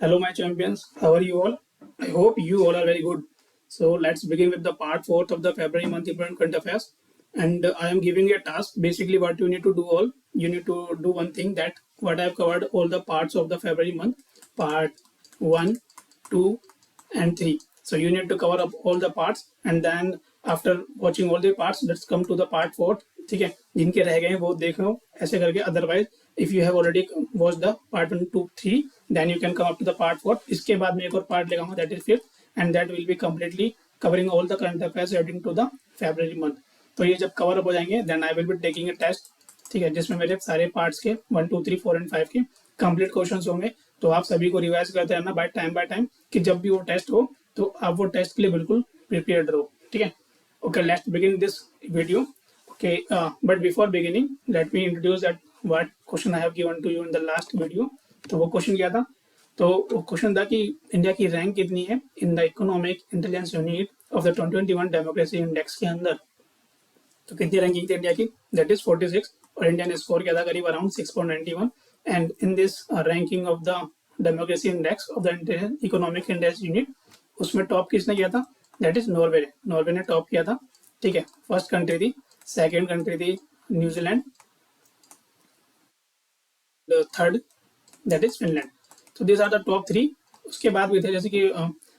Hello, my champions. How are you all? I hope you all are very good. So let's begin with the part fourth of the February month important current affairs. And I am giving you a task. Basically, what you need to do all, you need to do one thing that what I've covered all the parts of the February month, part one, two, and three. So you need to cover up all the parts, and then after watching all the parts, let's come to the part fourth. ठीक है, जिनके रह गए हैं वो देखो ऐसे करके. Otherwise if you have already watch the part 1 2 3 then you can come up to the part 4. इसके बाद मैं एक और पार्ट लगाऊंगा that is fifth, and that will be completely covering all the current affairs relating to the February month. तो ये जब cover up हो जाएंगे then I will be taking a test. ठीक है, जिसमें मेरे सारे पार्ट्स के 1 2 3 4 एंड 5 के कंप्लीट क्वेश्चन होंगे. तो आप सभी को रिवाइज करते रहना बाय टाइम कि जब भी वो टेस्ट हो तो आप वो टेस्ट के लिए बिल्कुल प्रिपेयर्ड रहो. ठीक है, okay, let's begin this video. Okay, but before beginning, let me introduce that what question I have given to you in the last video. तो वो क्वेश्चन क्या था? तो वो क्वेश्चन था कि इंडिया की रैंक कितनी है in the economic intelligence unit of the 2021 democracy index के अंदर. तो कितनी रैंकिंग थी इंडिया की? दैट इज 46, और इंडिया ने स्कोर किया था करीब around 6.91. And in this ranking of the democracy index of the economic index unit, उसमें टॉप किसने किया था? That is Norway. नॉर्वे ने टॉप किया था. ठीक है, फर्स्ट कंट्री थी. सेकेंड कंट्री थी New Zealand. Third that is Finland. तो this are the top three. उसके बाद भी थे जैसे कि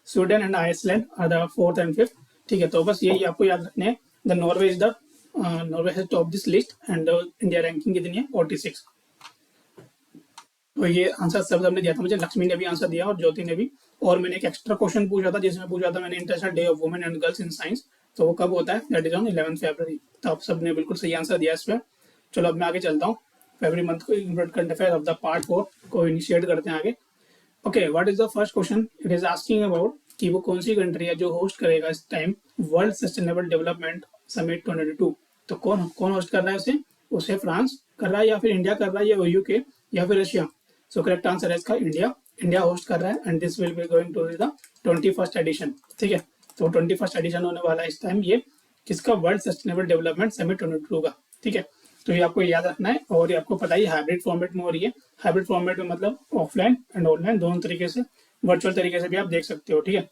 Sweden and Iceland are the fourth and fifth. ठीक है, तो बस यही आपको याद रखने हैं. The Norway is the Norway has top this list and India ranking कितनी है? 46. तो ये आंसर सबने दिया था. मुझे लक्ष्मी ने भी आंसर दिया और ज्योति ने भी. और मैंने एक एक्स्ट्रा क्वेश्चन पूछा था जिसमें पूछा था मैंने international day of women and girls in science. तो वो कब होता है? दैट इज ऑन 11 फरवरी. तो आप सबने बिल्कुल सही आंसर दिया इस पर. चलो अब मैं आगे चलता हूँ. फरवरी मंथ को important current affair of the part 4 को इनिशिएट करते हैं आगे. Okay, what is the first question? It is asking about कि वो कौन सी कंट्री है जो होस्ट करेगा इस time world sustainable development summit 2022. तो कौन होस्ट कर रहा है उसे? उसे फ्रांस कर रहा है या फिर इंडिया कर रहा है या यूके या फिर रशिया? सो करेक्ट आंसर है इसका इंडिया. इंडिया होस्ट कर रहा है and this will be going to the 21st edition. ठीक है, तो 21st एडिशन होने वाला है इस टाइम ये किसका? वर्ल्ड सस्टेनेबल डेवलपमेंट समिट 2022 का. ठीक है, तो ये आपको याद रखना है. और ये आपको पता ही हाइब्रिड फॉर्मेट में हो रही है. हाइब्रिड फॉर्मेट में मतलब ऑफलाइन एंड ऑनलाइन दोनों तरीके से, वर्चुअल तरीके से भी आप देख सकते हो. ठीक है,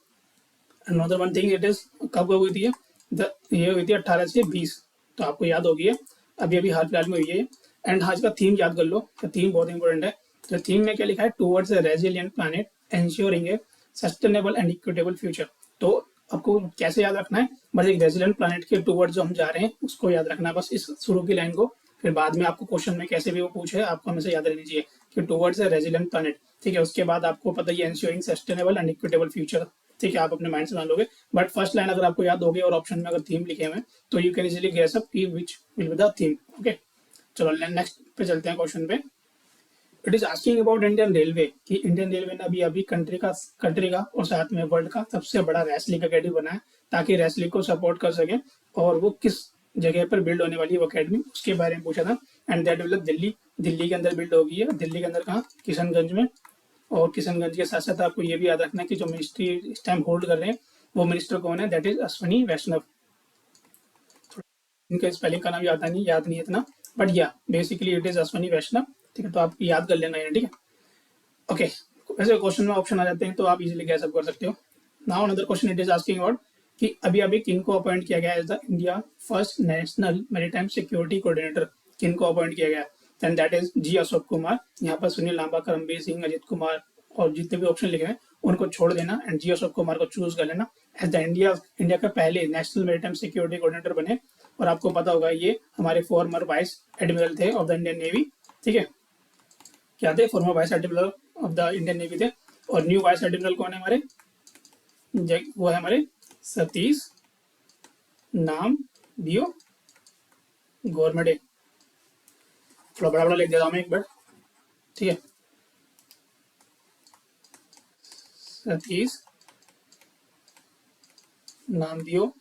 another one thing it is कब हुई थी ये हुई थी 18 से 20. तो आपको याद होगी है, अभी अभी हाल फिलहाल में हुई है. एंड आज का थीम याद कर लो. थीम बहुत इंपॉर्टेंट है. तो थीम में क्या लिखा है? Towards a resilient planet ensuring A sustainable and equitable future. तो आपको कैसे याद रखना है? बस एक रेजिलिएंट प्लैनेट के टुवर्ड्स जो हम जा रहे हैं उसको याद रखना है, बस इस शुरू की लाइन को. फिर बाद में आपको क्वेश्चन में कैसे भी वो पूछे आपको हमेशा याद रहनी चाहिए कि टुवर्ड्स अ रेजिलिएंट प्लैनेट. ठीक है, उसके बाद आपको पता ही ensuring sustainable and equitable future. ठीक है, आप अपने माइंड से मान लोगे. बट फर्स्ट लाइन अगर आपको याद होगी और ऑप्शन में अगर थीम लिखे हुए तो you can easily guess up कि which will be the theme. Okay, चलो नेक्स्ट पे चलते हैं क्वेश्चन पे. It is asking about Indian railway कि इंडियन रेलवे ने अभी कंट्री का और साथ में वर्ल्ड का सबसे बड़ा रेसलिंग अकेडमी बनाया ताकि रेसलिंग को सपोर्ट कर सके. और वो किस जगह पर बिल्ड होने वाली है वो अकेडमी, उसके बारे में पूछा था. एंड दैट विल दिल्ली के अंदर बिल्ड होगी है. दिल्ली के अंदर कहाँ? किशनगंज में. और किशनगंज के साथ साथ आपको ये भी याद रखना है कि जो मिनिस्ट्री इस टाइम होल्ड कर रहे हैं वो मिनिस्टर कौन है? दैट इज अश्विनी वैष्णव. इनका स्पेलिंग का नाम याद नहीं है इतना, बट या बेसिकली इट इज अश्विनी वैष्णव. ठीक है, तो आप याद कर लेना है. ठीक है, ओके. वैसे क्वेश्चन में ऑप्शन आ जाते हैं तो आप इजीली गैस अप कर सकते हो. Now another question it is asking about कि अभी किन को अपॉइंट किया गया as the India first national maritime security coordinator. किन को अपॉइंट किया गया? Then that is G Ashok Kumar. यहाँ पर सुनील लांबा, करमबीर सिंह, अजित कुमार और जितने भी ऑप्शन लिखे हैं उनको छोड़ देना एंड जी अशोक कुमार को चूज कर लेना एज द इंडिया के पहले नेशनल मैरीटाइम सिक्योरिटी कोऑर्डिनेटर बने. और आपको पता होगा ये हमारे फॉर्मर वाइस एडमिरल थे ऑफ द इंडियन नेवी. ठीक है, क्या थे? Farmer vice admiral of the Indian navy थे. और न्यू वाइस एडमिरल कौन है हमारे? वो है हमारे सतीश नामदेव गोरमडे. थोड़ा बड़ा बड़ा लिख देता हूँ मैं एक बार. ठीक है, सतीश नामदेव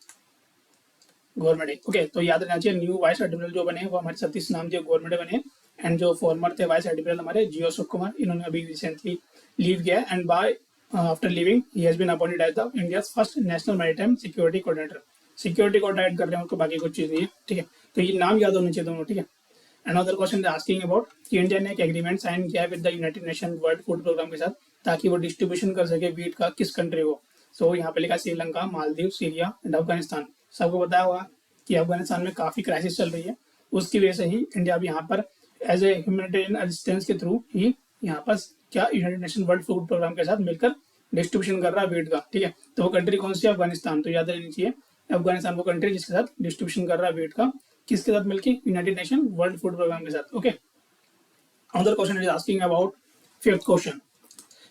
गोरमडे. ओके, तो याद रखना चाहिए न्यू वाइस एडमिरल जो बने वो हमारे सतीश नामदेव गोरमडे बने. एंड जो फॉर्मर थे वाइस एडमिरल हमारे जी अशोक कुमार, इन्होंने अभी रिसेंटली लीव किया. And by after leaving he has been appointed as the India's first national maritime security coordinator. Security coordinate कर रहे हैं उनको, बाकी कुछ चीज नहीं है. ठीक है, तो ये नाम याद होने चाहिए दोनों. ठीक है, अनदर क्वेश्चन आस्किंग अबाउट कि इंडिया ने एक एग्रीमेंट साइन किया with the United Nation World Food Programme के साथ ताकि वो डिस्ट्रीब्यूशन कर सके वीट का किस कंट्री को। सो यहाँ पे लिखा श्रीलंका, मालदीव, सीरिया एंड अफगानिस्तान। सबको बताया होगा कि अफगानिस्तान में काफी क्राइसिस चल रही है, उसकी वजह से ही इंडिया भी यहाँ पर एज ए ह्यूमैनिटेरियन असिस्टेंस के थ्रू ही यहाँ पर क्या United Nation World Food Programme के साथ मिलकर डिस्ट्रीब्यूशन कर रहा है वीट का, ठीक है। तो वो कंट्री कौन सी है? अफगानिस्तान। तो याद रहनी चाहिए अफगानिस्तान वो कंट्री जिसके साथ डिस्ट्रीब्यूशन कर रहा है वीट का, किसके साथ मिलकर? United Nation World Food Programme के साथ। Okay, another question is asking about fifth question,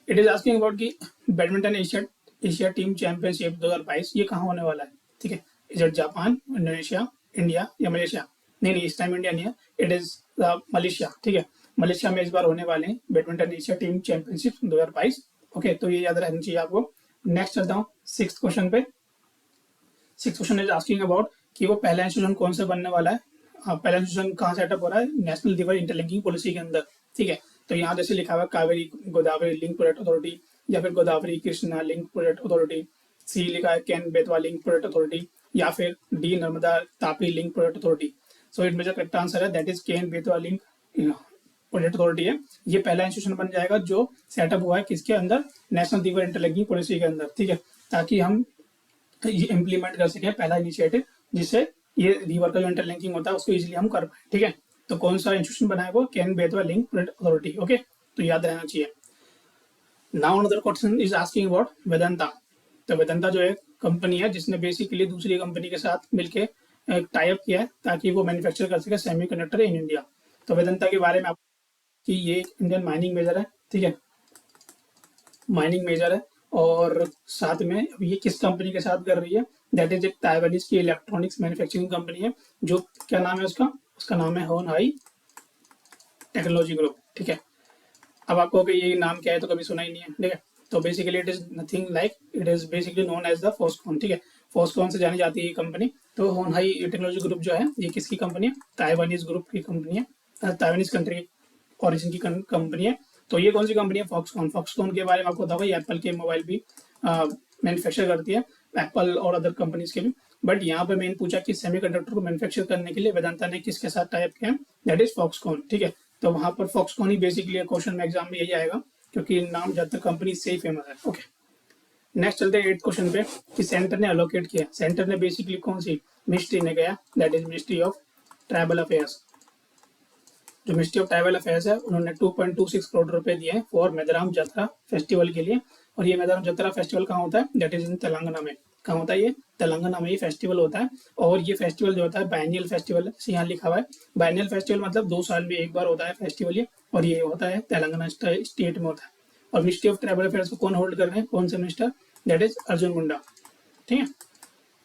it is asking about कि बैडमिंटन एशिया टीम चैंपियनशिप 2022 ये कहाँ होने वाला है, ठीक है। Is it Japan, Indonesia, India या मलेशिया? नहीं, इस टाइम इंडिया नहीं है, इट इज मलेशिया, ठीक है। मलेशिया में इस बार होने वाले हैं badminton Asia team championship 2022। Okay, तो ये याद रहना चाहिए आपको। नेक्स्ट चलता हूँ सिक्स क्वेश्चन पे। Six question is asking about कि वो पहला इंस्टीट्यूशन कौन से बनने वाला है, पहला इंस्टीट्यूशन कहाँ सेटअप हो रहा है? नेशनल रिवर इंटरलिंकिंग पॉलिसी के अंदर, ठीक है। तो यहाँ जैसे लिखा हुआ Kaveri Godavari link project authority, या फिर Godavari Krishna link project authority, C लिखा है Ken Betwa link project authority, या फिर D Narmada Tapi link project authority. So it में जो करेक्ट आंसर है that is Ken Betwa link project authority है। ये पहला इंस्टीट्यूशन बन जाएगा जो सेटअप हुआ है किसके अंदर? नेशनल रिवर इंटरलिंकिंग पॉलिसी के अंदर, ठीक है, ताकि हम ये इम्प्लीमेंट कर सके पहला इनिशिएटिव, जिससे ये रिवर का जो इंटरलिंकिंग होता है उसको इजीली हम कर पाए, ठीक है। तो कौन सा इंस्टीट्यूशन बनाया वो? Ken Betwa link project authority. Okay, तो याद रहना चाहिए। Now another question is asking about Vedanta. तो वेदांता जो है कंपनी है जिसने बेसिकली दूसरी कंपनी के साथ मिलके टाई अप किया है ताकि वो मैन्युफैक्चर कर सके सेमीकंडक्टर इन इंडिया। तो वेदांता के बारे में आप कि ये एक इंडियन माइनिंग मेजर है, ठीक है, माइनिंग मेजर है। और साथ में ये किस कंपनी के साथ कर रही है? दैट इज एक ताइवानीज की इलेक्ट्रॉनिक्स मैन्युफैक्चरिंग कंपनी है, जो क्या नाम है उसका? उसका नाम है होनहाई टेक्नोलॉजी ग्रुप, ठीक है। अब आपको कि ये नाम क्या है तो कभी सुना ही नहीं है, ठीक है। तो basically it is nothing like, it is basically known as the Foxconn, ठीक है। फॉक्सकॉन से जानी जाती है ये कंपनी। तो होनहाई टेक्नोलॉजी ग्रुप जो है ये किसकी कंपनी है? ताइवानीज ग्रुप की कंपनी है, ताइवानीज कंट्री ओरिजिन की कंपनी है। तो ये कौन सी कंपनी है? फॉक्सकॉन। फॉक्सकॉन के बारे में आपको पता होगा ये एप्पल के मोबाइल भी मैन्युफैक्चर करती है, एप्पल और अदर कंपनीज के भी। बट यहाँ पे मेन पूछा कि सेमीकंडक्टर को मैन्युफैक्चर करने के लिए वेदांता ने किसके साथ टाई अप किया है? दैट इज फॉक्सकॉन, ठीक है। तो वहां पर फॉक्सकॉन ही बेसिकली क्वेश्चन में एग्जाम में यही आएगा, क्योंकि नाम ज्यादातर कंपनी से ही फेमस है। ओके, नेक्स्ट चलते हैं 8 क्वेश्चन पे कि सेंटर ने अलोकेट किया। सेंटर ने बेसिकली कौन सी मिनिस्ट्री ने गया? That is ministry of tribal affairs. जो मिनिस्ट्री ऑफ ट्राइबल अफेयर्स है उन्होंने 2.26 करोड़ रुपए दिए हैं फॉर मेदाराम जत्रा फेस्टिवल के लिए। और ये मेदाराम जत्रा फेस्टिवल कहाँ होता है? दैट इज इन तेलंगाना में। कहाँ होता है ये? तेलंगाना में ये फेस्टिवल होता है। और ये फेस्टिवल जो होता है बायनियल फेस्टिवल है, यहाँ लिखा हुआ है बायनियल फेस्टिवल, मतलब 2 साल में एक बार होता है फेस्टिवल ये, और ये होता है तेलंगाना स्टेट में होता है। और मिनिस्ट्री ऑफ ट्राइबल अफेयर्स को कौन होल्ड कर रहे हैं? कौन से minister? That is Arjun Munda, ठीक है।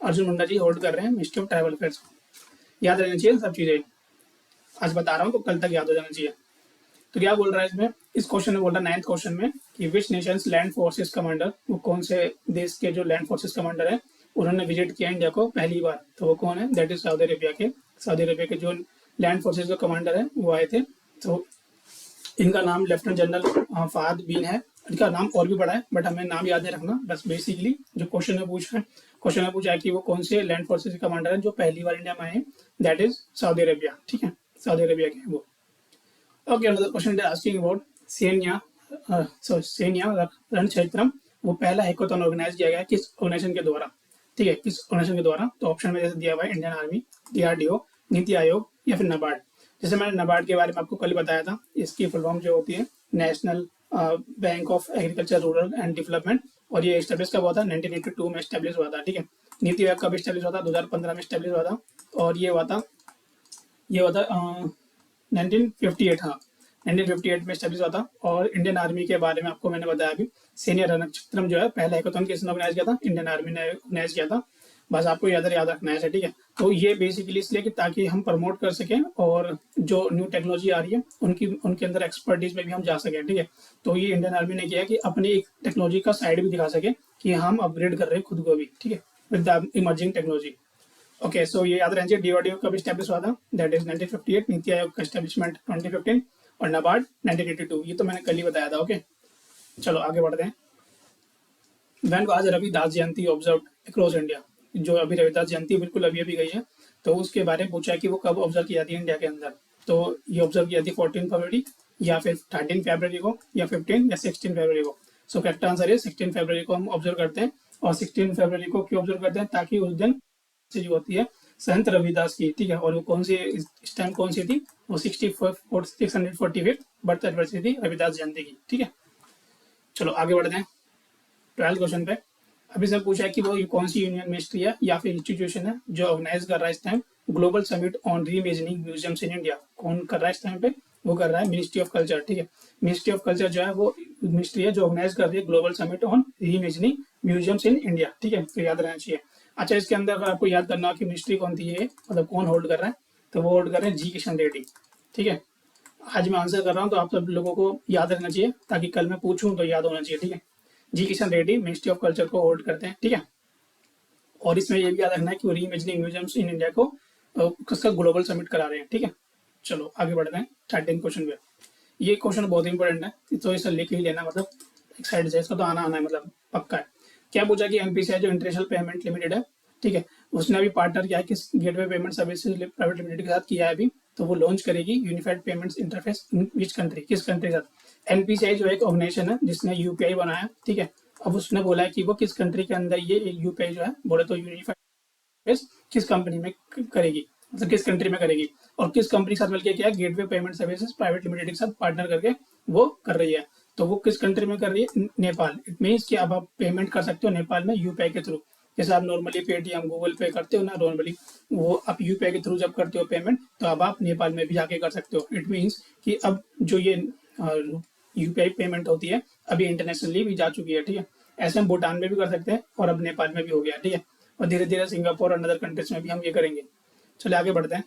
अर्जुन मुंडा जी होल्ड कर रहे हैं मिनिस्ट्री ऑफ ट्राइबल अफेयर्स को। याद रहना चाहिए सब चीजें, आज बता रहा हूँ तो कल तक याद हो जाना चाहिए। तो क्या बोल रहा है इसमें? इस क्वेश्चन में बोल रहा है 9th क्वेश्चन में कि विच नेशंस लैंड फोर्सेस कमांडर, वो कौन से देश के जो लैंड फोर्सेस कमांडर है उन्होंने विजिट किया इंडिया को पहली बार। तो वो कौन है? दैट इज सऊदी अरेबिया के। सऊदी अरेबिया के जो लैंड फोर्सेस के कमांडर है वो आए थे। तो इनका नाम लेफ्टिनेंट जनरल फहद बिन है। इनका नाम और भी बड़ा है बट हमें नाम याद नहीं रखना, बस बेसिकली जो क्वेश्चन में पूछा है, क्वेश्चन में पूछा है कि वो कौन से लैंड फोर्सेस के कमांडर है जो पहली बार इंडिया में आए। दैट इज सऊदी अरेबिया, ठीक है, सऊदी अरेबिया के वो। Okay, another question is asking about सैन्य रणक्षेत्रम। वो पहला हैकाथॉन ऑर्गेनाइज किया गया किस ऑर्गेनाइजेशन के द्वारा? ठीक है, किस ऑर्गेनाइजेशन के द्वारा? तो ऑप्शन में जैसे दिया हुआ है Indian army, DRDO, NITI Aayog या फिर नाबार्ड। जैसे मैंने नाबार्ड के बारे में आपको कल बताया था, इसकी फुल फॉर्म जो होती है national bank of agriculture rural and development, और ये एस्टेब्लिश कब हुआ था? 1982 में एस्टेब्लिश हुआ था, ठीक है। नीति आयोग कब एस्टेब्लिश हुआ था? 2015 में एस्टेब्लिश हुआ था, और ये हुआ था 1958, हाँ 1958 में एस्टेब्लिश हुआ था। और इंडियन आर्मी के बारे में आपको मैंने बताया अभी, सैन्य रणक्षेत्रम जो है पहला हैकाथॉन किसने ऑर्गेनाइज किया था? इंडियन आर्मी ने ऑर्गेनाइज किया था। बस आपको याद रखना है, ठीक है। तो ये बेसिकली इसलिए कि ताकि हम प्रमोट कर सकें और जो न्यू टेक्नोलॉजी आ रही है उनके अंदर एक्सपर्टीज में भी हम जा सकें, ठीक है। तो ये इंडियन आर्मी ने किया कि अपनी एक टेक्नोलॉजी का साइड भी दिखा सके कि हम अपग्रेड कर रहे हैं खुद को भी, ठीक है, with the emerging technology. Okay, so ये याद रखिए डीआरडीओ कब एस्टेब्लिश हुआ था? दैट इज 1958, नीति आयोग का एस्टेब्लिशमेंट 2015 और नाबार्ड 1982। ये तो मैंने कल ही बताया था। ओके, चलो आगे बढ़ते हैं। When was Ravidas Jayanti observed across India? जो अभी रविदास जयंती बिल्कुल अभी गई है, तो उसके बारे में पूछा है कि वो कब ऑब्जर्व की जाती है इंडिया के अंदर। तो ये ऑब्जर्व की जाती है 14 फरवरी या फिर 13 फरवरी को या 15 या 16 फरवरी को। सो करेक्ट आंसर है 16 फरवरी को हम ऑब्जर्व करते हैं। और 16 फरवरी को क्यों ऑब्जर्व करते हैं? ताकि उस दिन से जो होती है संत रविदास की, ठीक है। और वो कौन सी इस टाइम कौन सी थी? वो 645 बर्थ एनिवर्सरी थी रविदास जयंती की, ठीक है। चलो आगे बढ़ते हैं 12 क्वेश्चन पे। अभी से पूछा है कि वो कौन सी यूनियन मिनिस्ट्री है या फिर इंस्टीट्यूशन है जो ऑर्गेनाइज कर रहा है इस time global summit on reimagining museums in India. कौन कर रहा है इस टाइम पे? वो कर रहा है मिनिस्ट्री ऑफ कल्चर, ठीक है। मिनिस्ट्री ऑफ कल्चर जो है वो मिनिस्ट्री है जो ऑर्गेनाइज कर रही है global summit on reimagining museums in India, ठीक है। तो याद रहना चाहिए। अच्छा, इसके अंदर अगर आपको याद करना हो कि मिनिस्ट्री कौन थी है, मतलब कौन होल्ड कर रहा है, तो वो होल्ड कर रहे हैं जी किशन रेड्डी, ठीक है। आज मैं आंसर कर रहा हूँ तो आप सब लोगों को याद रखना चाहिए ताकि कल मैं पूछूं तो याद होना चाहिए, ठीक है। G Kishan Reddy ministry of culture को होल्ड करते हैं, ठीक है। और इसमें ये भी याद रखना है कि वो रीइमेजिनिंग म्यूजियम्स इन इंडिया को उसका ग्लोबल समिट करा रहे हैं, ठीक है। चलो आगे बढ़ते हैं 13 क्वेश्चन पे। ये क्वेश्चन बहुत इंपॉर्टेंट है, तो इसे लिख ही लेना, मतलब एक साइड से इसका तो आना है, मतलब पक्का है। क्या पूछा कि एमपीसीआई जो इंटरनेशनल पेमेंट लिमिटेड है, ठीक है, उसने अभी पार्टनर किया है किस gateway payment services private limited के साथ किया है अभी, तो वो लॉन्च करेगी unified payments interface in which country, किस कंट्री के साथ। एनपीसीआई जो एक ऑर्गेनाइजेशन है जिसने यूपीआई बनाया, ठीक है। अब उसने बोला है कि वो किस कंट्री के अंदर ये यूपीआई जो है, बोले तो यूनिफाइड किस कंपनी में करेगी, मतलब किस कंट्री में करेगी, और किस कंपनी के साथ मिलकर क्या gateway payment services private limited के साथ पार्टनर करके वो कर रही है। तो वो किस कंट्री में कर रही है? नेपाल। इट मीन्स कि अब आप पेमेंट कर सकते हो नेपाल में यूपीआई के थ्रू। जैसे आप नॉर्मली पेटीएम गूगल पे करते हो ना नॉर्मली, वो आप यूपीआई के थ्रू जब करते हो पेमेंट, तो अब आप नेपाल में भी जाके कर सकते हो। इट मीन्स कि अब जो ये यूपीआई पेमेंट होती है अभी इंटरनेशनली भी जा चुकी है, ठीक है। ऐसे हम भूटान में भी कर सकते हैं और अब नेपाल में भी हो गया, ठीक है। और धीरे धीरे सिंगापुर और अदर कंट्रीज में भी हम ये करेंगे। चलिए आगे बढ़ते हैं।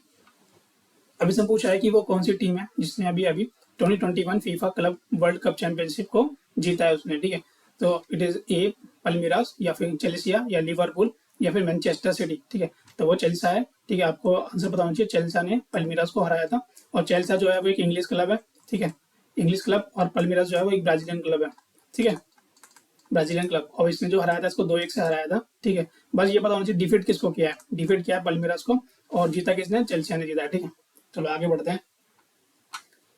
अभी से पूछा है कि वो कौन सी टीम है जिसने अभी अभी 2021 FIFA club world cup championship को जीता है उसने, ठीक है। तो इट इज ए पल्मीरास या फिर चेल्सिया या लिवरपूल या फिर मैनचेस्टर सिटी, ठीक है। तो वो चेल्सा है, ठीक है। आपको आंसर पता होना चाहिए। चेल्सा ने पल्मीरास को हराया था, और चेल्सा जो है वो एक इंग्लिश क्लब है, ठीक है, इंग्लिश क्लब। और पल्मीरास जो है वो एक ब्राजीलियन क्लब है, ठीक है, ब्राजीलियन क्लब। और इसने जो हराया था इसको 2-1 से हराया था, ठीक है। बस ये पता होना चाहिए डिफीट किसको किया है, डिफीट किया है पल्मीरास को, और जीता किसने? चेल्सिया ने जीता है, ठीक है। चलो आगे बढ़ते हैं।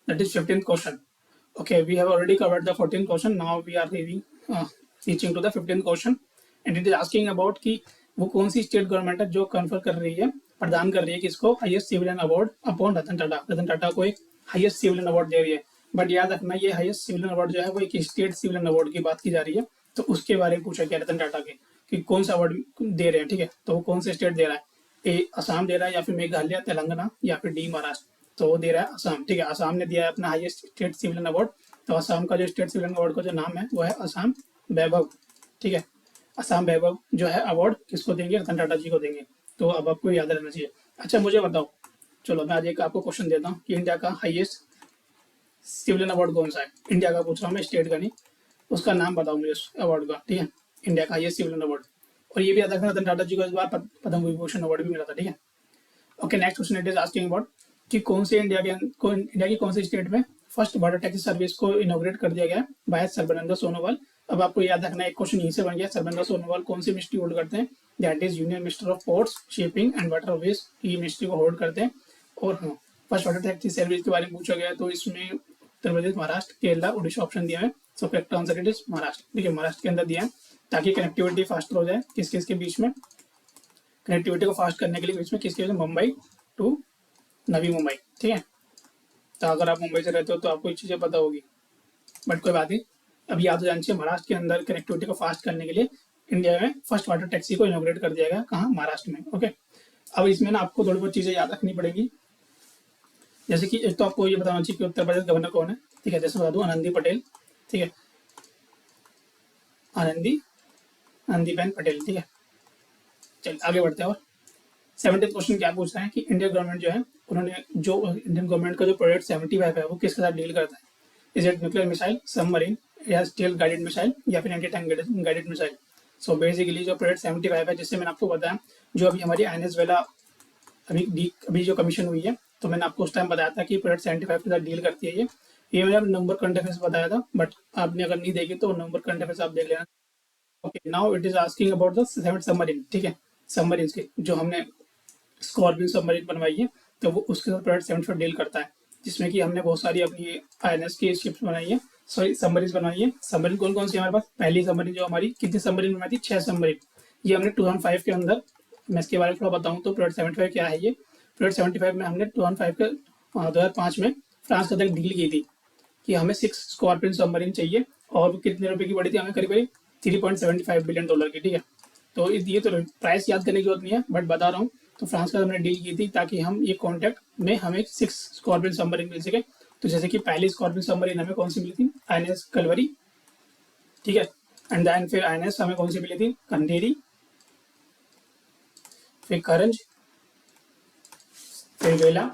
That is 15th question. Okay, we have already covered the 14th question. Now we are reaching to the 15th question, and it is asking about कि वो कौन सी स्टेट गवर्नमेंट है जो कन्फर कर रही है, प्रदान कर रही है किसको? Highest civilian award upon Ratan Tata. Ratan Tata को एक हाईएस्ट सिविलियन अवार्ड दे रही है। बट याद रखना ये हाईएस्ट सिविलियन अवार्ड जो है वो एक स्टेट सिविलियन अवार्ड की बात की जा रही है। तो उसके बारे में पूछा गया रतन टाटा के कि कौन सा अवार्ड दे रहे हैं, ठीक है। तो वो कौन से स्टेट दे रहा है? ए असम दे रहा है, या फिर मेघालय, तेलंगाना, या फिर डी महाराष्ट्र। तो वो दे रहा है असम, ठीक है। असम ने दिया है अपना हाईएस्ट स्टेट सिविलियन अवार्ड। तो असम का जो स्टेट सिविलियन अवार्ड का जो नाम है वो है असम वैभव, ठीक है। असम वैभव जो है अवार्ड किसको देंगे? रतन टाटा जी को देंगे। तो अब आपको याद रहना चाहिए। अच्छा मुझे बताओ, चलो मैं आज एक आपको क्वेश्चन देता हूँ कि इंडिया का हाईएस्ट सिविलियन अवार्ड कौन सा है? इंडिया का पूछ रहा हूँ मैं, स्टेट का नहीं। उसका नाम बताओ मुझे उस अवार्ड का, ठीक है। इंडिया का हाईएस्ट सिविलियन अवार्ड। और ये भी याद रखना रतन टाटा जी को इस बार पद्म विभूषण अवार्ड भी मिला था, ठीक है। Okay, next question it is asking about कि कौन से इंडिया की कौन सी स्टेट में फर्स्ट वाटर टैक्सी सर्विस को इनॉग्रेट कर दिया गया बाय सर्बानंद सोनोवाल। अब आपको याद रखना एक क्वेश्चन यहीं से बन गया। सर्बानंद सोनोवाल कौन सी मिनिस्ट्री होल्ड करते हैं? That is union minister of ports, shipping and waterways की मिनिस्ट्री को होल्ड करते हैं। और हाँ, फर्स्ट वाटर टैक्सी सर्विस के बारे में पूछा गया तो इसमें उत्तर प्रदेश, महाराष्ट्र, केरला, उड़ीसा ऑप्शन दिया है। So correct answer it is Maharashtra, ठीक है। महाराष्ट्र के अंदर दिया है ताकि कनेक्टिविटी फास्ट हो जाए किस किस के बीच में, कनेक्टिविटी को फास्ट करने के लिए बीच में किसके बीच में? मुंबई टू नवी मुंबई, ठीक है। तो अगर आप मुंबई से रहते हो तो आपको ये चीज़ें पता होगी, बट कोई बात नहीं। अभी याद हो जानी चाहिए महाराष्ट्र के अंदर कनेक्टिविटी को फास्ट करने के लिए इंडिया में फर्स्ट वाटर टैक्सी को इनॉग्रेट कर दिया गया। कहाँ? महाराष्ट्र में। ओके, अब इसमें ना आपको थोड़ी बहुत चीज़ें याद रखनी पड़ेगी। जैसे कि एक तो आपको ये बताना चाहिए कि उत्तर प्रदेश गवर्नर कौन है, ठीक है। जैसे बता दूँ आनंदी पटेल, ठीक है, आनंदीबेन पटेल, ठीक है। चलिए आगे बढ़ते हैं। और 70th क्वेश्चन क्या पूछ रहा है कि इंडियन गवर्नमेंट जो है उन्होंने जो इंडियन गवर्नमेंट का जो प्रोजेक्ट 75 है वो किसके साथ डील करता है? Is it nuclear missile, submarine, या स्टील गाइडेड मिसाइल, या फिर anti tank guided missile? So basically जो प्रोजेक्ट 75 है, जिससे मैंने आपको बताया जो अभी हमारी INS वेला अभी जो कमीशन हुई है, तो मैंने आपको उस टाइम बताया था कि प्रोजेक्ट 75 के साथ डील करती है ये मैंने नंबर करंट अफेयर्स बताया था, बट आपने अगर नहीं देखी तो नंबर करंट अफेयर्स आप देख लेना। Okay, now it is asking about the submarine, ठीक है। सबमरीन के जो हमने स्कॉर्पियन सबमरीन बनवाई है तो वो उसके साथ प्रोजेक्ट 75 डील करता है, जिसमें कि हमने बहुत सारी अपनी INS की शिप्स बनाई है सॉरी समरीज बनवाई है। समरी कौन कौन सी है हमारे पास? पहली समरी जो हमारी कितनी समरी बनवाई थी? 6 समरी। ये हमने 2005 के अंदर, मैं इसके बारे में थोड़ा बताऊं तो प्रोजेक्ट 75 क्या है ये। प्रोजेक्ट 75 में हमने 2005 के 2005 में फ्रांस के अंदर डील की थी कि हमें 6 स्कॉर्पियन सबमरीन चाहिए, और वो कितने रुपए की पड़ी थी हमें? करीब करीब $3.75 बिलियन की, ठीक है। तो ये तो प्राइस याद करने की जरूरत नहीं है, बट बता रहा हूँ। तो फ्रांस का हमने डील की थी ताकि हम ये कॉन्ट्रैक्ट में हमें 6 स्कॉर्पियन सबमरीन मिल सके। तो जैसे कि पहली स्कॉर्पियन सबमरीन हमें कौन सी मिली थी? INS कलवरी, ठीक है। एंड देन फिर INS हमें कौन सी मिली थी? कंडेरी, फिर करंज, फिर वेला।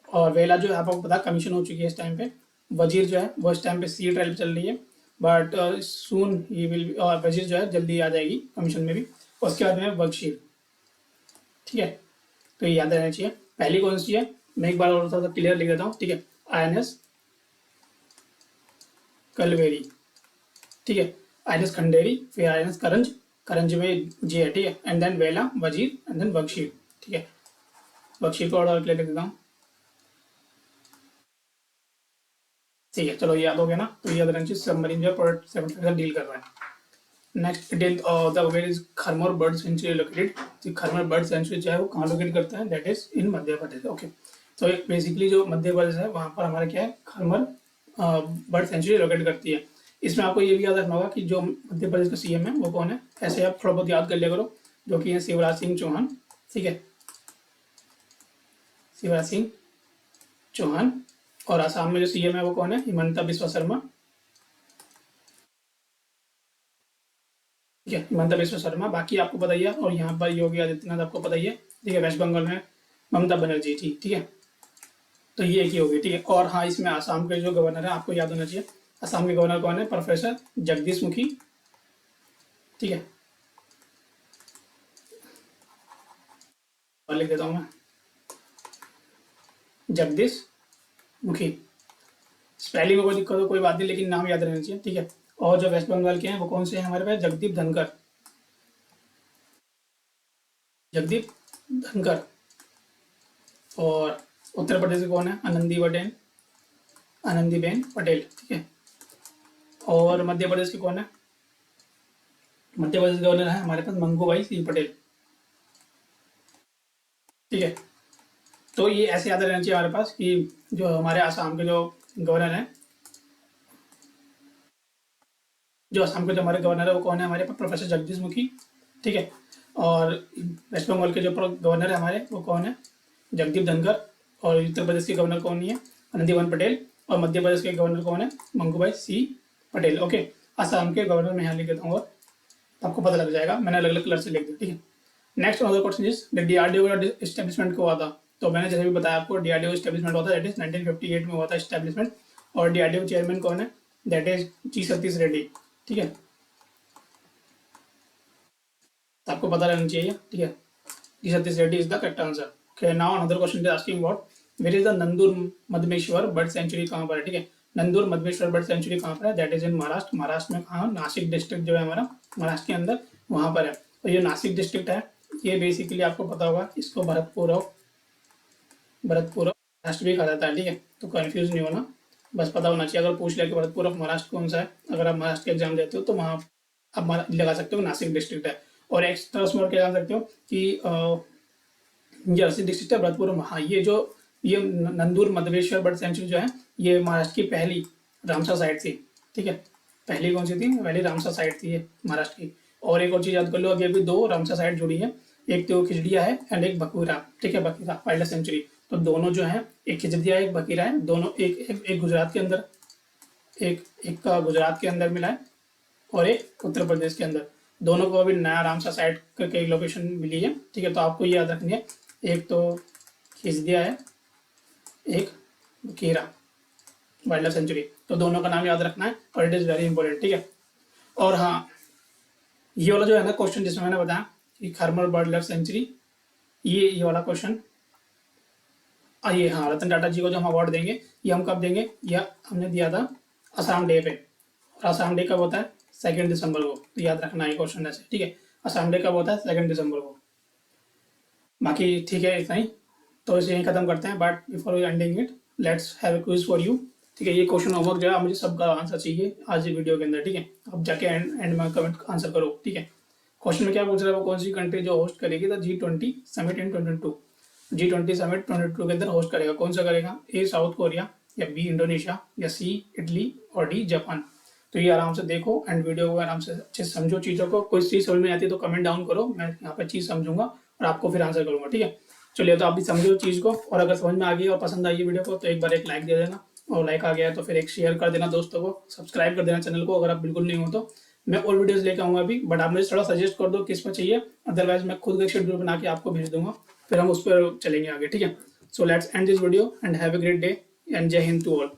और वेला जो है आपको पता कमीशन हो चुकी है इस टाइम पे। वजीर जो है वो इस टाइम पे सी ट्रायल चल रही है, बट सून ही विल, और वजीर जो है जल्दी आ जाएगी कमीशन में भी। उसके बाद में वर्कशीट, ठीक है। तो ये याद रहना चाहिए। पहली कौन सी है मैं एक बार और थोड़ा सा क्लियर लिख देता हूँ, ठीक है। INS कलवेरी, ठीक है। INS खंडेरी, फिर INS करंज, करंज में जी है, ठीक है। एंड देन वेला, वजीर, एंड देन वर्कशीट, ठीक है। वर्कशीट को और क्लियर लिख देता हूँ, ठीक है। चलो ये याद हो गया ना। तो ये याद रहना चाहिए सबमरीन जो प्रोडक्ट 75 का डील कर रहा है। Next detail the where is Kharmor bird sanctuary located. तो खरमोर बर्ड सेंचुरी जो है वो कहाँ लोकेट करता है? That is in Madhya Pradesh, okay. तो बेसिकली जो मध्य प्रदेश है वहाँ पर हमारा क्या है? खरमोर बर्ड सेंचुरी लोकेट करती है। इसमें आपको ये भी याद रखना होगा कि जो मध्य प्रदेश का CM है वो कौन है। ऐसे आप थोड़ा बहुत याद कर लिया करो, जो कि है शिवराज सिंह चौहान, ठीक है। शिवराज सिंह चौहान। और आसाम में जो CM है वो कौन है? हिमंता बिस्वा शर्मा, ठीक है। हिमंता बिस्वा शर्मा, बाकी आपको पता ही है। और यहाँ पर योगी आदित्यनाथ आपको पता ही है, ठीक है। वेस्ट बंगाल में ममता बनर्जी, ठीक है। तो ये एक ही होगी, ठीक है। और हाँ, इसमें आसाम के जो गवर्नर है आपको याद होना चाहिए। आसाम के गवर्नर कौन है? प्रोफेसर जगदीश मुखी, ठीक है। और लिख देता हूँ मैं, जगदीश मुखी। स्पेलिंग में कोई दिक्कत हो कोई बात नहीं, लेकिन नाम याद रहना चाहिए, ठीक है। और जो वेस्ट बंगाल के हैं वो कौन से हैं हमारे पास? जगदीप धनखड़, जगदीप धनखड़। और उत्तर प्रदेश के कौन है? आनंदीबेन पटेल, ठीक है। और मध्य प्रदेश के कौन है? मध्य प्रदेश गवर्नर है हमारे पास मंगूभाई सिंह पटेल, ठीक है। तो ये ऐसे याद रहना चाहिए हमारे पास कि जो हमारे आसाम के जो गवर्नर हैं, जो असम के जो हमारे गवर्नर है वो कौन है? हमारे पास प्रोफेसर जगदीश मुखी, ठीक है। और वेस्ट बंगाल के जो गवर्नर है हमारे वो कौन है? जगदीप धनखड़। और उत्तर प्रदेश के गवर्नर कौन है? आनंदीबेन पटेल। और मध्य प्रदेश के गवर्नर कौन है? मंगूभाई सिंह पटेल, ओके। असम के गवर्नर मैं यहाँ लिख देता हूँ, और आपको पता लग जाएगा, मैंने अलग अलग कलर से लिख दिया, ठीक है। Next another question is DRDO का एस्टेब्लिशमेंट को हुआ था। तो मैंने जैसे भी बताया आपको, DRDO एस्टेब्लिशमेंट हुआ था, दैट इज 1958 में हुआ था एस्टेब्लिशमेंट। और DRDO चेयरमैन कौन है? That is G Satish Reddy, ठीक है। आपको पता रहना चाहिए, ठीक है। G Satish Reddy is the correct answer. Okay, now another question is asking about where is the Nandur Madhmeshwar bird sanctuary कहाँ पर है, ठीक है। नंदूर मधमेश्वर बर्ड सेंचुरी कहाँ पर है? That is in Maharashtra. Maharashtra में कहाँ? नासिक डिस्ट्रिक्ट जो है हमारा महाराष्ट्र के अंदर, वहाँ पर है। तो ये नासिक डिस्ट्रिक्ट है। ये बेसिकली आपको पता होगा, इसको भरतपुर ऑफ महाराष्ट्र भी कहा जाता है, ठीक है। तो कंफ्यूज नहीं होना, बस पता होना चाहिए। अगर पूछ लिया कि भरतपुर ऑफ महाराष्ट्र कौन सा है, अगर आप महाराष्ट्र के एग्जाम देते हो तो वहाँ आप लगा सकते हो नासिक डिस्ट्रिक्ट है। और एक्स्ट्रा उसमें और क्या जान सकते हो कि ये नासिक डिस्ट्रिक्ट है भरतपुर। हाँ, ये नंदूर मधवेश्वर बर्ड सेंचुरी जो है ये महाराष्ट्र की पहली रामसर साइट थी, ठीक है। पहली कौन सी थी? पहली रामसर साइट थी ये महाराष्ट्र की। और एक और चीज याद कर लो, अभी अभी 2 रामसर साइट जुड़ी है, एक तो खिचड़िया है एंड एक बकीरा, ठीक है। बकीरा वाइल्ड सेंचुरी। तो दोनों जो है, एक खिचड़िया एक बकीरा है, दोनों एक गुजरात के अंदर, एक का गुजरात के अंदर मिला है, और एक उत्तर प्रदेश के अंदर। दोनों को अभी नया रामसर साइट करके लोकेशन मिली है, ठीक है। तो आपको ये याद रखनी है, एक तो खिचड़िया है, एक बकीरा वाइल्ड लाइफ सेंचुरी। तो दोनों का नाम याद रखना है, और इट इज़ वेरी इंपॉर्टेंट, ठीक है। और हाँ, ये वाला जो है ना क्वेश्चन जिसमें मैंने बताया कि खरमल बर्ड लाइफ सेंचुरी, ये वाला क्वेश्चन, ये हाँ, रतन टाटा जी को जो हम अवार्ड देंगे, ये हम कब देंगे? यह हमने दिया था असम डे पे। और असम डे कब होता है? 2 दिसंबर को। तो याद रखना है क्वेश्चन ऐसे, ठीक है। असम डे कब होता है? 2 दिसंबर को। बाकी ठीक है, इतना ही। तो इसे यहीं खत्म करते हैं, but before ending it, let's have a quiz for you, ठीक है, ये क्वेश्चन होमवर्क जो है मुझे सबका आंसर चाहिए आज की वीडियो के अंदर। ठीक है, अब जाके एंड में कमेंट आंसर करो। ठीक है, क्वेश्चन में क्या पूछ रहा है, वो कौन सी कंट्री जो होस्ट करेगी the G20 summit in 2022। G20 summit 2022 के अंदर होस्ट करेगा, कौन सा करेगा? ए साउथ कोरिया, या बी इंडोनेशिया, या सी इटली, और डी जापान। तो ये आराम से देखो एंड वीडियो को आराम से अच्छे से समझो चीज़ों को। कोई चीज़ समझ में आती है तो कमेंट डाउन करो, मैं यहाँ पे चीज़ समझूंगा और आपको फिर आंसर करूंगा। ठीक है, चलिए, तो आप भी समझो चीज़ को, और अगर समझ में आ गई और पसंद आई वीडियो को तो एक बार एक लाइक दे देना, और लाइक आ गया है तो फिर एक शेयर कर देना दोस्तों को, सब्सक्राइब कर देना चैनल को अगर आप बिल्कुल नहीं हो तो। मैं और वीडियोस लेके आऊंगा अभी, बट आप मुझे थोड़ा सजेस्ट कर दो किस में चाहिए, अदरवाइज मैं खुद का शेड्यूल बना के आपको भेज दूंगा, फिर हम उस पर चलेंगे आगे। ठीक है, so let's end this video and have a great day and जय हिंद टू ऑल।